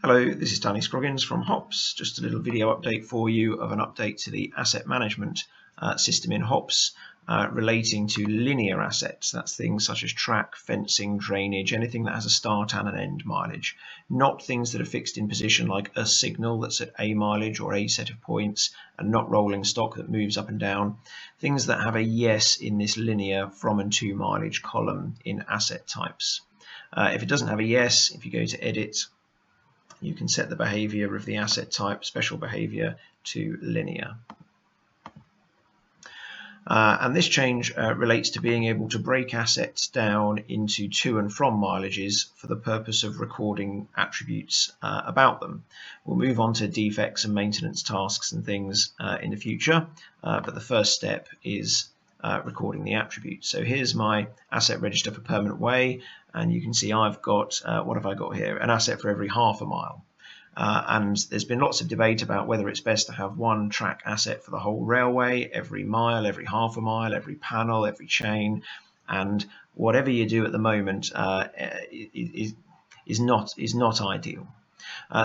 Hello, this is Danny Scroggins from HOPS. Just a little video update for you of an update to the asset management system in HOPS relating to linear assets. That's things such as track, fencing, drainage, anything that has a start and an end mileage. Not things that are fixed in position like a signal that's at a mileage or a set of points, and not rolling stock that moves up and down. Things that have a yes in this linear from and to mileage column in asset types. If it doesn't have a yes, if you go to edit, you can set the behavior of the asset type, special behavior, to linear. And this change relates to being able to break assets down into to and from mileages for the purpose of recording attributes about them. We'll move on to defects and maintenance tasks and things in the future, but the first step is recording the attribute. So here's my asset register for permanent way, and you can see I've got, what have I got here? An asset for every half a mile. And there's been lots of debate about whether it's best to have one track asset for the whole railway, every mile, every half a mile, every panel, every chain, and whatever you do at the moment is not ideal.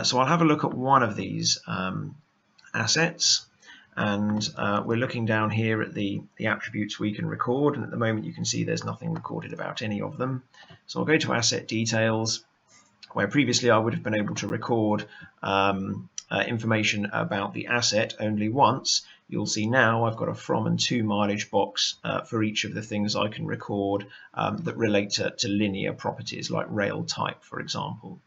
So I'll have a look at one of these assets. And we're looking down here at the attributes we can record, and at the moment you can see there's nothing recorded about any of them. So I'll go to asset details, where previously I would have been able to record information about the asset only once. You'll see now I've got a from and to mileage box for each of the things I can record that relate to linear properties like rail type, for example.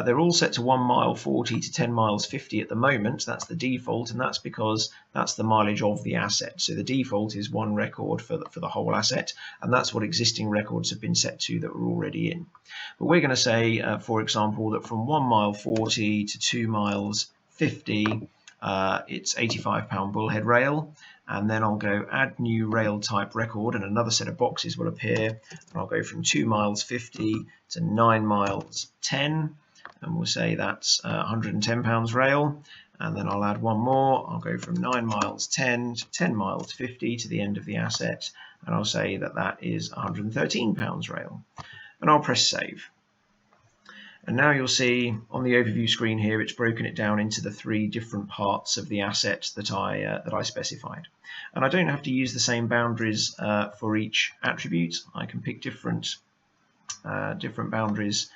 They're all set to 1 mile 40 to 10 miles 50 at the moment. That's the default, and that's because that's the mileage of the asset. So the default is one record for the whole asset, and that's what existing records have been set to that are already in. But we're going to say, for example, that from 1 mile 40 to 2 miles 50, it's 85-pound bullhead rail. And then I'll go add new rail type record, and another set of boxes will appear. And I'll go from 2 miles 50 to 9 miles 10, and we'll say that's 110 pounds rail. And then I'll add one more. I'll go from 9 miles 10 to 10 miles 50 to the end of the asset, and I'll say that that is 113 pounds rail. And I'll press save. And now you'll see on the overview screen here, it's broken it down into the 3 different parts of the asset that I specified. And I don't have to use the same boundaries for each attribute. I can pick different boundaries.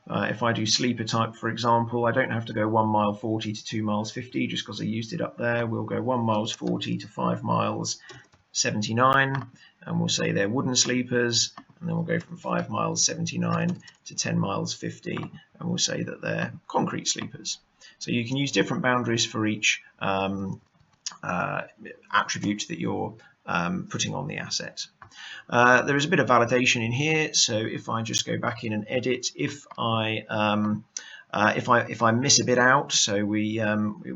If I do sleeper type, for example, I don't have to go 1 mile 40 to 2 miles 50 just because I used it up there. We'll go 1 miles 40 to 5 miles 79, and we'll say they're wooden sleepers. And then we'll go from 5 miles 79 to 10 miles 50, and we'll say that they're concrete sleepers. So you can use different boundaries for each attribute that you're putting on the asset. There is a bit of validation in here. So if I just go back in and edit, if I miss a bit out, so we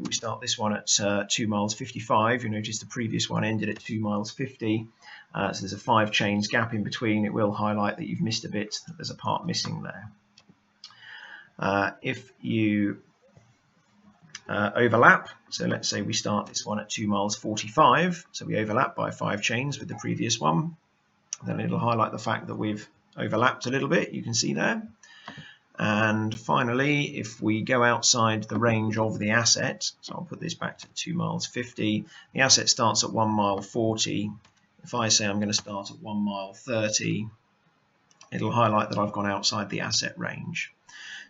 start this one at 2 miles 55. You notice the previous one ended at 2 miles 50. So there's a 5 chains gap in between. It will highlight that you've missed a bit, that there's a part missing there. If you overlap, so let's say we start this one at 2 miles 45, so we overlap by 5 chains with the previous one, then it'll highlight the fact that we've overlapped a little bit, you can see there. And finally, if we go outside the range of the asset, so I'll put this back to 2 miles 50, the asset starts at 1 mile 40. If I say I'm going to start at 1 mile 30, it'll highlight that I've gone outside the asset range.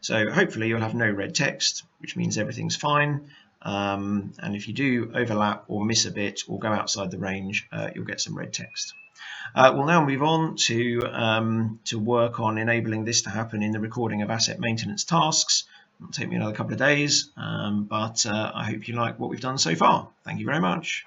So hopefully you'll have no red text, which means everything's fine. And if you do overlap or miss a bit or go outside the range, you'll get some red text. We'll now move on to work on enabling this to happen in the recording of asset maintenance tasks. It'll take me another couple of days, but I hope you like what we've done so far. Thank you very much.